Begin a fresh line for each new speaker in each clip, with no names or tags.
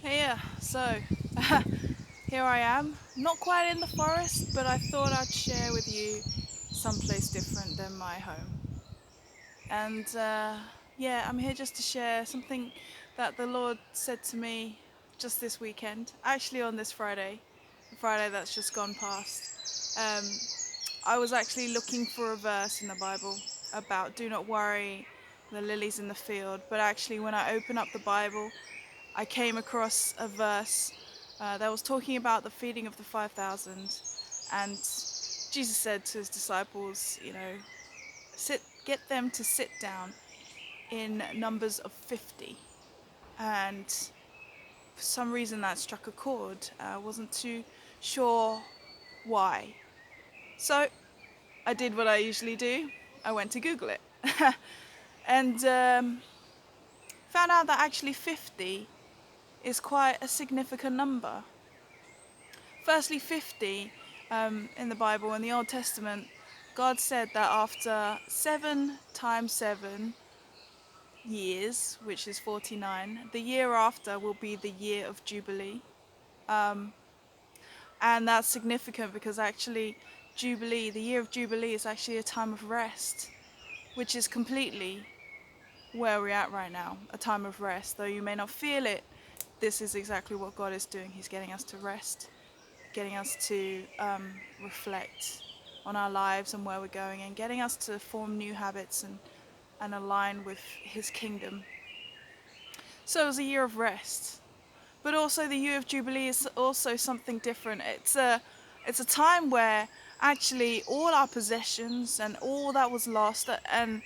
Hey, yeah, so here I am, not quite in the forest, but I thought I'd share with you someplace different than my home. And yeah, I'm here just to share something that the Lord said to me just this weekend, actually on this Friday, the Friday that's just gone past. I was actually looking for a verse in the Bible about do not worry the lilies in the field, but actually, when I open up the Bible, I came across a verse that was talking about the feeding of the 5,000, and Jesus said to his disciples, get them to sit down in numbers of 50. And for some reason that struck a chord. I wasn't too sure why. So I did what I usually do. I went to Google it and found out that actually 50 is quite a significant number. Firstly, 50 in the Bible, in the Old Testament, God said that after 7 times 7 years, which is 49, the year after will be the year of Jubilee. Um, and that's significant because actually, Jubilee, the year of Jubilee, is actually a time of rest, which is completely where we're at right now, a time of rest. Though you may not feel it, this is exactly what God is doing. He's getting us to rest, getting us to reflect on our lives and where we're going, and getting us to form new habits and align with His kingdom. So it was a year of rest, but also the year of Jubilee is also something different. It's a time where actually all our possessions and all that was lost, and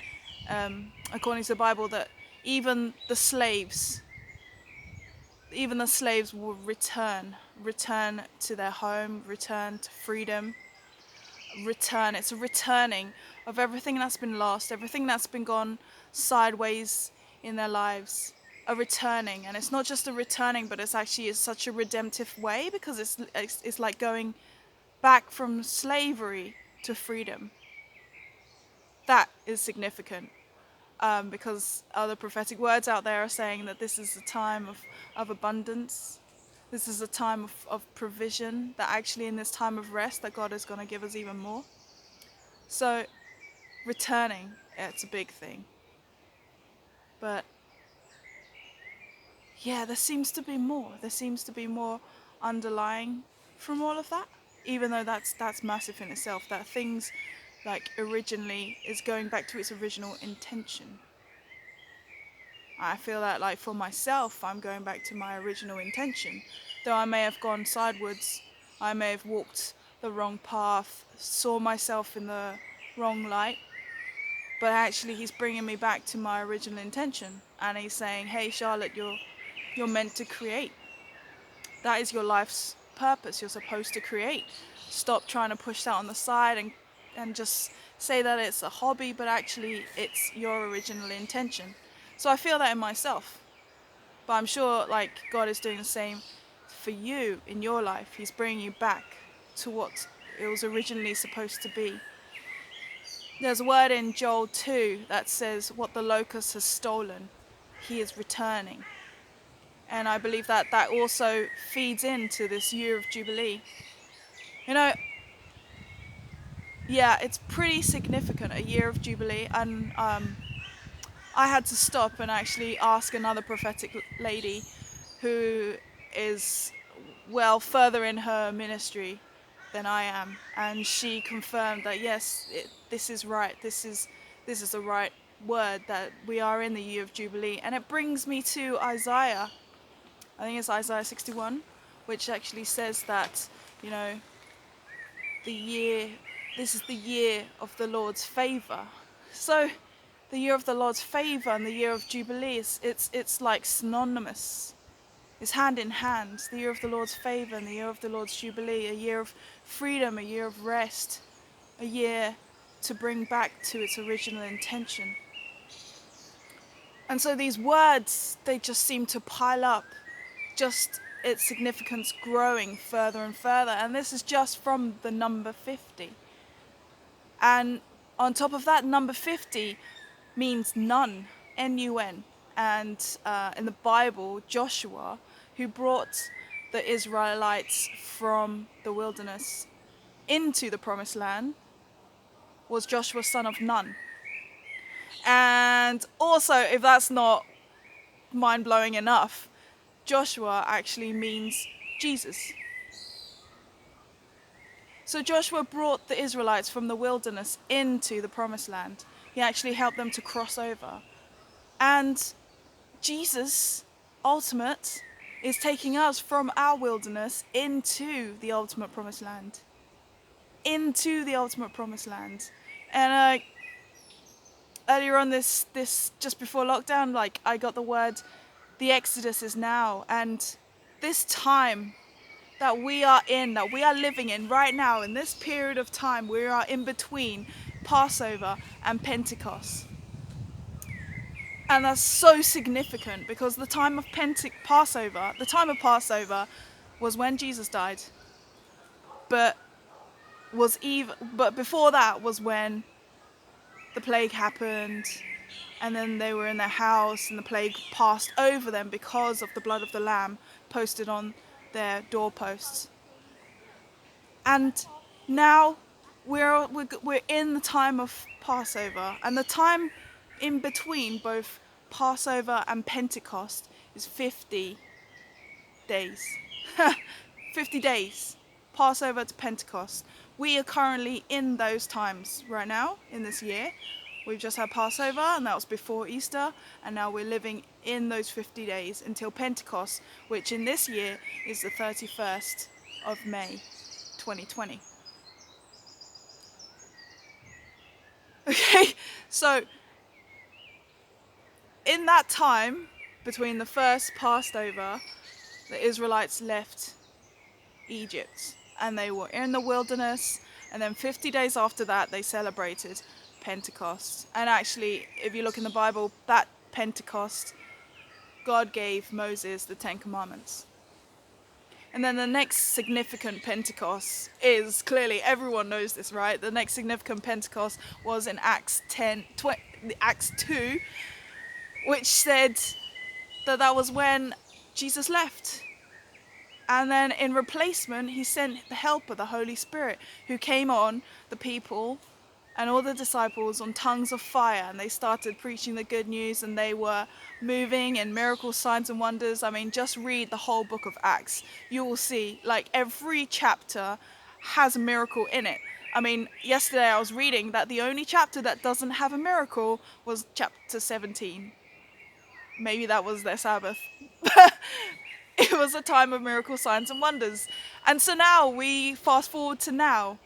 according to the Bible, that even the slaves, even the slaves will return to their home, return to freedom, return. It's a returning of everything that's been lost, everything that's been gone sideways in their lives. A returning, and it's not just a returning, but it's actually such a redemptive way because it's like going back from slavery to freedom. That is significant. Because other prophetic words out there are saying that this is a time of abundance. This is a time of provision, that actually in this time of rest that God is going to give us even more. So returning, it's a big thing. But yeah, there seems to be more. There seems to be more underlying from all of that. Even though that's massive in itself, that things like originally is going back to its original intention. I feel that like for myself, I'm going back to my original intention. Though I may have gone sidewards, I may have walked the wrong path, saw myself in the wrong light, but actually he's bringing me back to my original intention, and he's saying, hey Charlotte, you're meant to create. That is your life's purpose. You're supposed to create. Stop trying to push that on the side and just say that it's a hobby, but actually it's your original intention. So I feel that in myself, but I'm sure like God is doing the same for you in your life. He's bringing you back to what it was originally supposed to be. There's a word in Joel 2 that says, what the locust has stolen, he is returning. And I believe that that also feeds into this year of Jubilee. You know, yeah, it's pretty significant, a year of Jubilee. And I had to stop and actually ask another prophetic lady who is, well, further in her ministry than I am. And she confirmed that, yes, this is right. This is the right word, that we are in the year of Jubilee. And it brings me to Isaiah. I think it's Isaiah 61, which actually says that, you know, the year, this is the year of the Lord's favor. So, the year of the Lord's favor and the year of Jubilee, it's like synonymous. It's hand in hand. The year of the Lord's favor and the year of the Lord's Jubilee, a year of freedom, a year of rest, a year to bring back to its original intention. And so these words, they just seem to pile up, just its significance growing further and further. And this is just from the number 50. And on top of that, number 50 means none, N-U-N. And in the Bible, Joshua, who brought the Israelites from the wilderness into the promised land was Joshua, son of Nun. And also, if that's not mind-blowing enough, Joshua actually means Jesus. So Joshua brought the Israelites from the wilderness into the promised land. He actually helped them to cross over. And Jesus, ultimate, is taking us from our wilderness into the ultimate promised land. Into the ultimate promised land. And earlier on this just before lockdown, like, I got the word, the Exodus is now. And this time that we are living in right now, in this period of time, we are in between Passover and Pentecost. And that's so significant because the time of Passover was when Jesus died. But before that was when the plague happened, and then they were in their house and the plague passed over them because of the blood of the lamb posted on their doorposts. And now we're in the time of Passover, and the time in between both Passover and Pentecost is 50 days. 50 days, Passover to Pentecost. We are currently in those times right now in this year. We've just had Passover, and that was before Easter, and now we're living in those 50 days until Pentecost, which in this year is the 31st of May 2020. Okay, so in that time between the first Passover, the Israelites left Egypt and they were in the wilderness, and then 50 days after that they celebrated Pentecost. And actually, if you look in the Bible, that Pentecost, God gave Moses the 10 Commandments. And then the next significant Pentecost is, clearly everyone knows this, right? The next significant Pentecost was in Acts 2, which said that was when Jesus left. And then in replacement, he sent the helper, the Holy Spirit, who came on the people and all the disciples on tongues of fire, and they started preaching the good news, and they were moving in miracles, signs and wonders. I mean, just read the whole book of Acts. You will see, like, every chapter has a miracle in it. I mean, yesterday I was reading that the only chapter that doesn't have a miracle was chapter 17. Maybe that was their Sabbath. It was a time of miracles, signs and wonders. And so now we fast forward to now.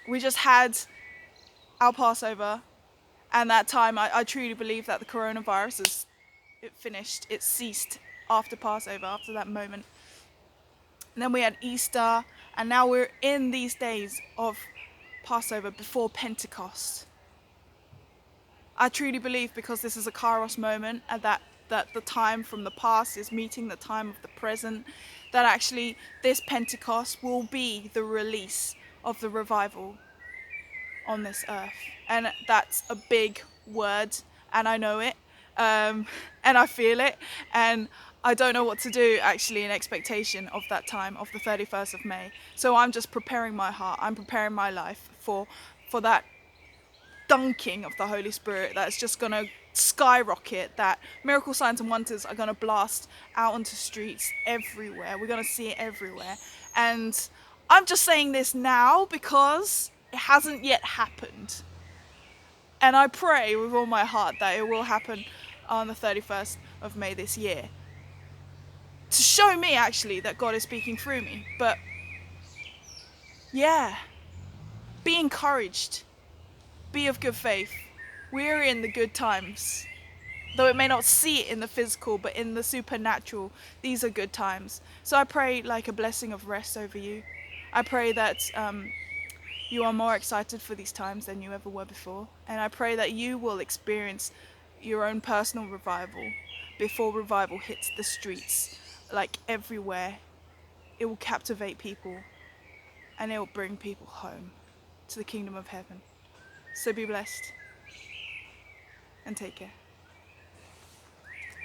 We just had our Passover, and that time I truly believe that the coronavirus it ceased after Passover, after that moment. And then we had Easter, and now we're in these days of Passover before Pentecost. I truly believe, because this is a Kairos moment, and that the time from the past is meeting the time of the present, that actually this Pentecost will be the release of the revival on this earth. And that's a big word, and I know it, and I feel it, and I don't know what to do actually in expectation of that time of the 31st of May. So I'm just preparing my heart, I'm preparing my life for that dunking of the Holy Spirit that's just going to skyrocket, that miracle signs and wonders are going to blast out onto streets everywhere. We're going to see it everywhere. And I'm just saying this now because it hasn't yet happened. And I pray with all my heart that it will happen on the 31st of May this year, to show me actually that God is speaking through me. But yeah, be encouraged. Be of good faith. We're in the good times. Though it may not see it in the physical, but in the supernatural, these are good times. So I pray like a blessing of rest over you. I pray that you are more excited for these times than you ever were before. And I pray that you will experience your own personal revival before revival hits the streets, like everywhere. It will captivate people, and it will bring people home to the kingdom of heaven. So be blessed and take care.